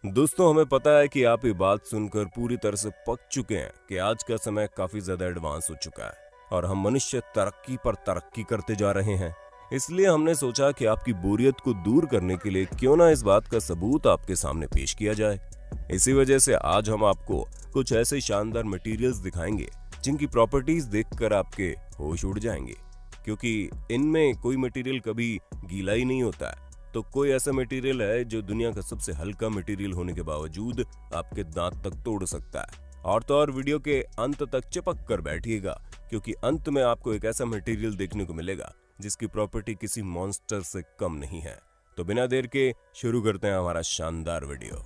दोस्तों, हमें पता है कि आप ये बात सुनकर पूरी तरह से पक चुके हैं कि आज का समय काफी ज्यादा एडवांस हो चुका है और हम मनुष्य तरक्की पर तरक्की करते जा रहे हैं। इसलिए हमने सोचा कि आपकी बोरियत को दूर करने के लिए क्यों ना इस बात का सबूत आपके सामने पेश किया जाए। इसी वजह से आज हम आपको कुछ ऐसे शानदार मटेरियल्स दिखाएंगे जिनकी प्रॉपर्टीज देखकर आपके होश उड़ जाएंगे, क्योंकि इनमें कोई मटेरियल कभी गीला ही नहीं होता है। तो कोई ऐसा मटेरियल है जो दुनिया का सबसे हल्का मटेरियल होने के बावजूद आपके दांत तक तोड़ सकता है। और तो और वीडियो के अंत तक चिपक कर बैठिएगा, क्योंकि अंत में आपको एक ऐसा मटेरियल देखने को मिलेगा जिसकी प्रॉपर्टी किसी मॉन्स्टर से कम नहीं है। तो बिना देर के शुरू करते हैं हमारा शानदार वीडियो।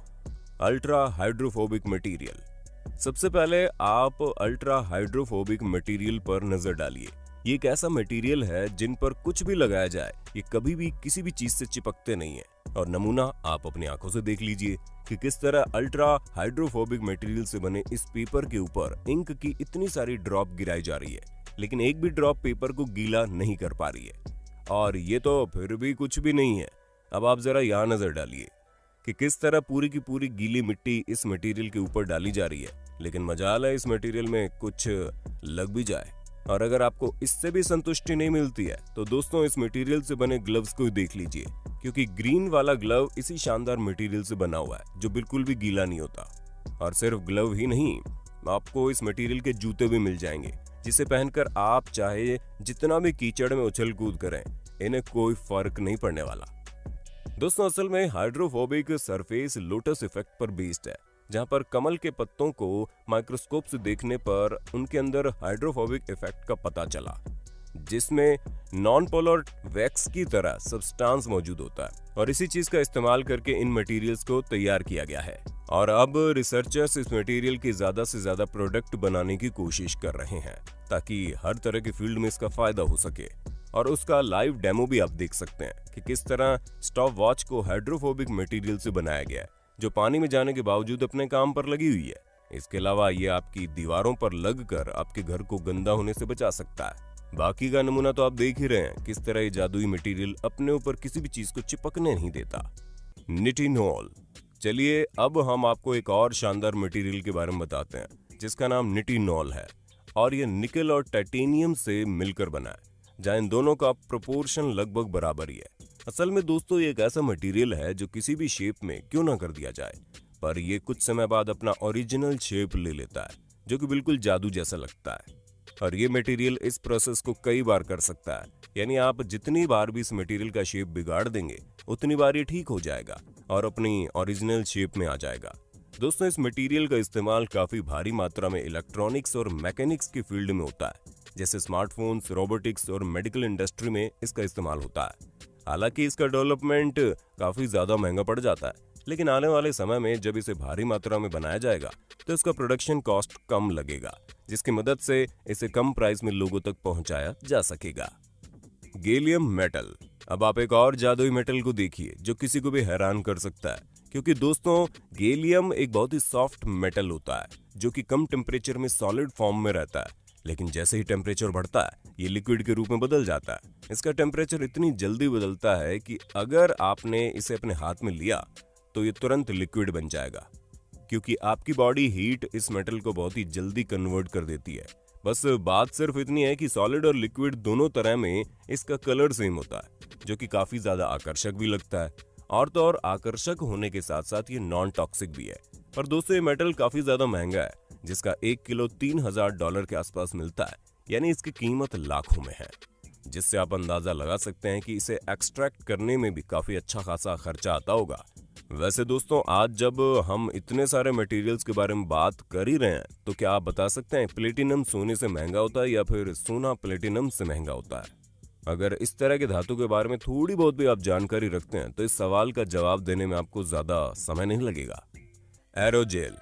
Ultra hydrophobic material. सबसे पहले आप अल्ट्रा हाइड्रोफोबिक मटेरियल पर नजर डालिए। ये एक ऐसा मटेरियल है जिन पर कुछ भी लगाया जाए ये कभी भी किसी भी चीज से चिपकते नहीं है। और नमूना आप अपनी आंखों से देख लीजिए कि किस तरह अल्ट्रा हाइड्रोफोबिक मटेरियल से बने इस पेपर के ऊपर इंक की इतनी सारी ड्रॉप गिराई जा रही है, लेकिन एक भी ड्रॉप पेपर को गीला नहीं कर पा रही है। और ये तो फिर भी कुछ भी नहीं है। अब आप जरा यहाँ नजर डालिए कि किस तरह पूरी की पूरी गीली मिट्टी इस मटेरियल के ऊपर डाली जा रही है, लेकिन मजाल है इस मटेरियल में कुछ लग भी जाए। और अगर आपको इससे भी संतुष्टि नहीं मिलती है तो दोस्तों, इस मटेरियल से बने ग्लव्स को देख लीजिए, क्योंकि ग्रीन वाला ग्लव इसी शानदार मटेरियल से बना हुआ है जो बिल्कुल भी गीला नहीं होता। और सिर्फ ग्लव ही नहीं, आपको इस मटेरियल के जूते भी मिल जाएंगे जिसे पहनकर आप चाहे जितना भी कीचड़ में उछल कूद करें, इन्हें कोई फर्क नहीं पड़ने वाला। दोस्तों, असल में हाइड्रोफोबिक सरफेस लोटस इफेक्ट पर बेस्ड है, जहां पर कमल के पत्तों को माइक्रोस्कोप से देखने पर उनके अंदर हाइड्रोफोबिक इफेक्ट का पता चला, जिसमें नॉन पोलर वैक्स की तरह सब्सटेंस मौजूद होता है। और इसी चीज का इस्तेमाल करके इन मटेरियल्स को तैयार किया गया है। और अब रिसर्चर्स इस मटेरियल के ज्यादा से ज्यादा प्रोडक्ट बनाने की कोशिश कर रहे हैं, ताकि हर तरह के फील्ड में इसका फायदा हो सके। और उसका लाइव डेमो भी आप देख सकते हैं कि किस तरह स्टॉप वॉच को हाइड्रोफोबिक मटेरियल से बनाया गया है, जो पानी में जाने के बावजूद अपने काम पर लगी हुई है। इसके अलावा ये आपकी दीवारों पर लगकर आपके घर को गंदा होने से बचा सकता है। बाकी का नमूना तो आप देख ही रहे हैं किस तरह ये जादुई मटेरियल अपने ऊपर किसी भी चीज को चिपकने नहीं देता। निटिनोल। चलिए अब हम आपको एक और शानदार मटेरियल के बारे में बताते हैं जिसका नाम निटिनोल है। और ये निकल और टाइटेनियम से मिलकर बना है, जहां इन दोनों का प्रोपोर्शन लगभग बराबर ही है। असल में दोस्तों, ये एक ऐसा मटेरियल है जो किसी भी शेप में क्यों ना कर दिया जाए, पर ये कुछ समय बाद अपना ओरिजिनल शेप ले लेता है, जो कि बिल्कुल जादू जैसा लगता है। और ये मटेरियल इस प्रोसेस को कई बार कर सकता है, यानी आप जितनी बार भी इस मटेरियल का शेप बिगाड़ देंगे उतनी बार ये ठीक हो जाएगा और अपनी ओरिजिनल शेप में आ जाएगा। दोस्तों, इस मटेरियल का इस्तेमाल काफी भारी मात्रा में इलेक्ट्रॉनिक्स और मैकेनिक्स के फील्ड में होता है, जैसे स्मार्टफोन्स, रोबोटिक्स और मेडिकल इंडस्ट्री में इसका इस्तेमाल होता है। हालांकि इसका डेवलपमेंट काफी ज्यादा महंगा पड़ जाता है, लेकिन आने वाले समय में जब इसे भारी मात्रा में बनाया जाएगा तो इसका प्रोडक्शन कॉस्ट कम लगेगा, जिसकी मदद से इसे कम प्राइस में लोगों तक पहुंचाया जा सकेगा। Gallium metal. अब आप एक और जादुई मेटल को देखिए जो किसी को भी हैरान कर सकता है, क्योंकि दोस्तों, गैलियम एक बहुत ही सॉफ्ट मेटल होता है जो कि कम टेम्परेचर में सॉलिड फॉर्म में रहता है, लेकिन जैसे ही टेम्परेचर बढ़ता है ये लिक्विड के रूप में बदल जाता है। इसका टेम्परेचर इतनी जल्दी बदलता है कि अगर आपने इसे अपने हाथ में लिया तो ये तुरंत लिक्विड बन जाएगा, क्योंकि आपकी बॉडी हीट इस मेटल को बहुत ही जल्दी कन्वर्ट कर देती है। बस बात सिर्फ इतनी है कि सॉलिड और लिक्विड दोनों तरह में इसका कलर सेम होता है, जो कि काफी ज्यादा आकर्षक भी लगता है। और तो और आकर्षक होने के साथ साथ ये नॉन टॉक्सिक भी है। पर दोस्तों, ये मेटल काफी ज्यादा महंगा है, जिसका 1 किलो $3000 के आसपास मिलता है, यानी इसकी कीमत लाखों में है, जिससे आप अंदाजा लगा सकते हैं कि इसे एक्सट्रैक्ट करने में भी काफी अच्छा खासा खर्चा आता होगा। वैसे दोस्तों, आज जब हम इतने सारे मटेरियल्स के बारे में बात कर ही रहे हैं, तो क्या आप बता सकते हैं प्लेटिनम सोने से महंगा होता है या फिर सोना प्लेटिनम से महंगा होता है? अगर इस तरह के धातु के बारे में थोड़ी बहुत भी आप जानकारी रखते हैं तो इस सवाल का जवाब देने में आपको ज्यादा समय नहीं लगेगा। एरोजेल।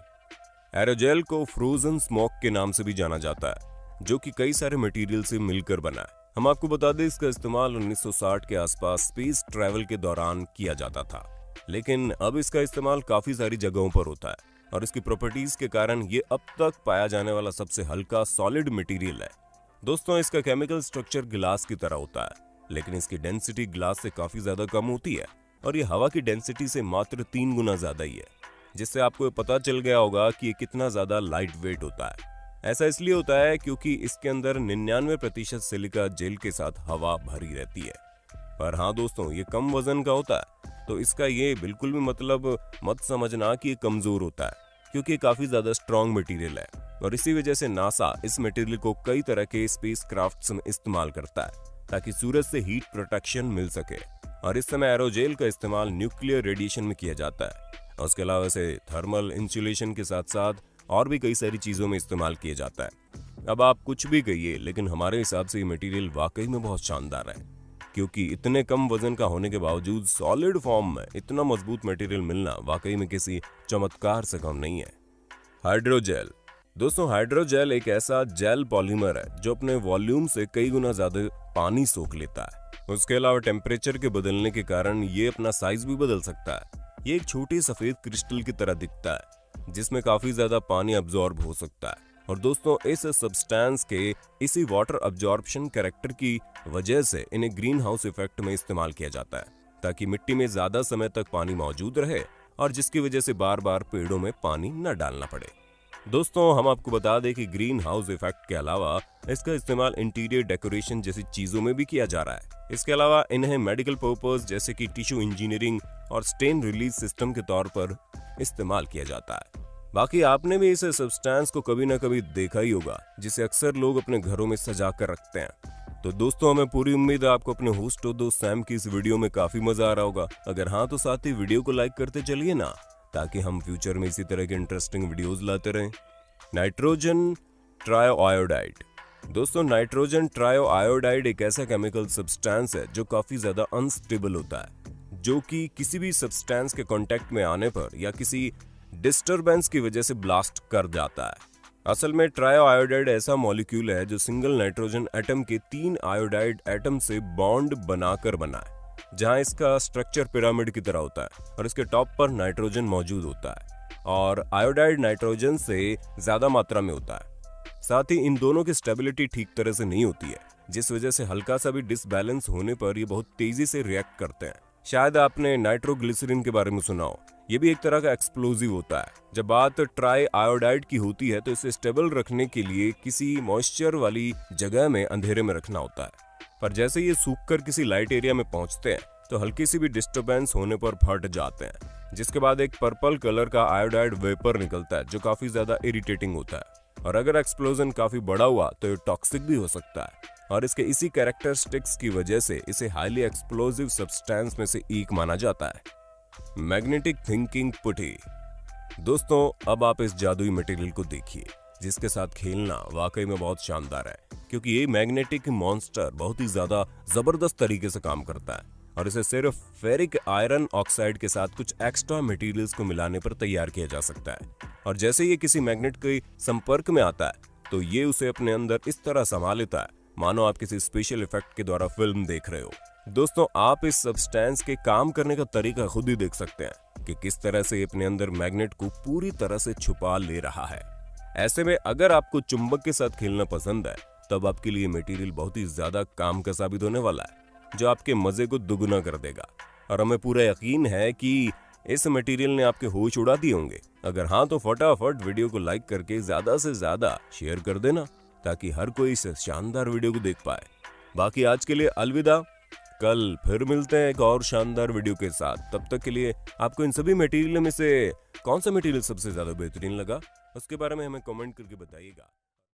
एरोजेल को फ्रोजन स्मोक के नाम से भी जाना जाता है, जो कि कई सारे मटेरियल से मिलकर बना है। हम आपको बता दें, इसका इस्तेमाल 1960 के आसपास स्पेस ट्रैवल के दौरान किया जाता था, लेकिन अब इसका इस्तेमाल काफी सारी जगहों पर होता है और इसकी प्रॉपर्टीज के कारण ये अब तक पाया जाने वाला सबसे हल्का सॉलिड मटेरियल है। दोस्तों, इसका केमिकल स्ट्रक्चर ग्लास की तरह होता है, लेकिन इसकी डेंसिटी ग्लास से काफी ज्यादा कम होती है और ये हवा की डेंसिटी से मात्र 3 गुना ज्यादा ही है। जिससे आपको पता चल गया होगा कि ये कितना ज्यादा लाइट वेट होता है। ऐसा इसलिए होता है क्योंकि इसके अंदर 99% सिलिका जेल के साथ हवा भरी रहती है। पर हाँ दोस्तों, ये कम वजन का होता है, तो इसका ये बिल्कुल भी मतलब मत समझना कि ये कमजोर होता है, क्योंकि ये काफी ज्यादा स्ट्रॉन्ग मटेरियल है और इसी वजह से नासा इस मटेरियल को कई तरह के स्पेस क्राफ्ट्स में इस्तेमाल करता है ताकि सूरज से हीट प्रोटेक्शन मिल सके। और इस समय एरोजेल का इस्तेमाल न्यूक्लियर रेडिएशन में किया जाता है और उसके अलावा इसे थर्मल इंसुलेशन के साथ साथ और भी कई सारी चीजों में इस्तेमाल किया जाता है। अब आप कुछ भी कहिए, लेकिन हमारे हिसाब से ये मटेरियल वाकई में बहुत शानदार है, क्योंकि इतने कम वजन का होने के बावजूद सॉलिड फॉर्म में इतना मजबूत मटेरियल मिलना वाकई में किसी चमत्कार से कम नहीं है। हाइड्रोजेल दोस्तों, हाइड्रोजेल एक ऐसा जेल पॉलीमर है जो अपने वॉल्यूम से कई गुना ज्यादा पानी सोख लेता है। उसके अलावा टेम्परेचर के बदलने के कारण ये अपना साइज भी बदल सकता है। ये एक छोटी सफेद क्रिस्टल की तरह दिखता है जिसमें काफी ज्यादा पानी अब्जॉर्ब हो सकता है। और दोस्तों, इस सब्सटेंस के इसी वाटर अब्जॉर्प्शन कैरेक्टर की वजह से इन्हें ग्रीन हाउस इफेक्ट में इस्तेमाल किया जाता है ताकि मिट्टी में ज्यादा समय तक पानी मौजूद रहे और जिसकी वजह से बार बार पेड़ों में पानी न डालना पड़े। दोस्तों, हम आपको बता दें कि ग्रीन हाउस इफेक्ट के अलावा इसका इस्तेमाल इंटीरियर डेकोरेशन जैसी चीजों में भी किया जा रहा है। इसके अलावा इन्हें मेडिकल पर्पस जैसे कि टिश्यू इंजीनियरिंग और स्टेन रिलीज सिस्टम के तौर पर इस्तेमाल किया जाता है। बाकी आपने भी इस सब्सटेंस को कभी ना कभी देखा ही होगा, जिसे अक्सर लोग अपने घरों में सजा कर रखते हैं। तो दोस्तों, हमें पूरी उम्मीद है आपको अपने होस्ट और दोस्त सैम की इस वीडियो में काफी मजा आ रहा होगा। अगर हाँ, तो साथ ही वीडियो को लाइक करते चलिए ना, ताकि हम फ्यूचर में इसी तरह के इंटरेस्टिंग वीडियोस लाते रहें। नाइट्रोजन ट्रायोआयोडाइड दोस्तों, नाइट्रोजन ट्रायोआयोडाइड एक ऐसा केमिकल सब्सटेंस है जो काफी ज्यादा अनस्टेबल होता है, जो कि किसी भी सब्सटेंस के कांटेक्ट में आने पर या किसी डिस्टरबेंस की वजह से ब्लास्ट कर जाता है। असल में ट्रायोआयोडाइड ऐसा मॉलिक्यूल है जो सिंगल नाइट्रोजन एटम के 3 आयोडाइड एटम से बॉन्ड बनाकर बना है, जहां इसका स्ट्रक्चर पिरामिड की तरह होता है और इसके टॉप पर नाइट्रोजन मौजूद होता है और आयोडाइड नाइट्रोजन से ज्यादा मात्रा में होता है। साथ ही इन दोनों की स्टेबिलिटी ठीक तरह से नहीं होती है, जिस वजह से हल्का सा भी डिसबैलेंस होने पर ये बहुत तेजी से रिएक्ट करते हैं। शायद आपने नाइट्रोग्लिसरीन के बारे में सुना हो, ये भी एक तरह का एक्सप्लोजिव होता है। जब बात ट्राई आयोडाइड की होती है तो इसे स्टेबल रखने के लिए किसी मॉइस्चर वाली जगह में अंधेरे में रखना होता है, पर जैसे ये सूखकर किसी लाइट एरिया में पहुंचते हैं तो हल्की सी भी डिस्टरबेंस होने पर फट जाते हैं, जिसके बाद एक पर्पल कलर का आयोडाइड वेपर निकलता है जो काफी ज्यादा इरिटेटिंग होता है। और अगर एक्सप्लोजन काफी बड़ा हुआ तो ये टॉक्सिक भी हो सकता है और इसके इसी कैरेक्टरिस्टिक्स की वजह से इसे हाईली एक्सप्लोजिव सब्सटेंस में से एक माना जाता है। मैग्नेटिक थिंकिंग पुटी दोस्तों, अब आप इस जादुई मटेरियल को देखिए जिसके साथ खेलना वाकई में बहुत शानदार है, क्योंकि ये मैग्नेटिक मॉन्स्टर बहुत ही ज्यादा जबरदस्त तरीके से काम करता है और इसे सिर्फ फेरिक आयरन ऑक्साइड के साथ कुछ एक्स्ट्रा मटेरियल्स को मिलाने पर तैयार किया जा सकता है। और जैसे ये किसी मैग्नेट के संपर्क में आता है तो ये उसे अपने अंदर इस तरह संभाल लेता है मानो आप किसी स्पेशल इफेक्ट के द्वारा फिल्म देख रहे हो। दोस्तों, आप इस सब्सटेंस के काम करने का तरीका खुद ही देख सकते हैं कि किस तरह से अपने अंदर मैग्नेट को पूरी तरह से छुपा ले रहा है। ऐसे में अगर आपको चुंबक के साथ खेलना पसंद है तब आपके लिए मटेरियल बहुत ही ज्यादा काम का साबित होने वाला है, जो आपके मजे को दुगुना कर देगा। और हमें पूरा यकीन है कि इस मटेरियल ने आपके होश उड़ा दिए होंगे। अगर हाँ, तो फटाफट वीडियो को लाइक करके ज्यादा से ज्यादा शेयर कर देना ताकि हर कोई इस शानदार वीडियो को देख पाए। बाकी आज के लिए अलविदा, कल फिर मिलते हैं एक और शानदार वीडियो के साथ। तब तक के लिए आपको इन सभी मटेरियल में से कौन सा मटेरियल सबसे ज्यादा बेहतरीन लगा उसके बारे में हमें कमेंट करके बताइएगा।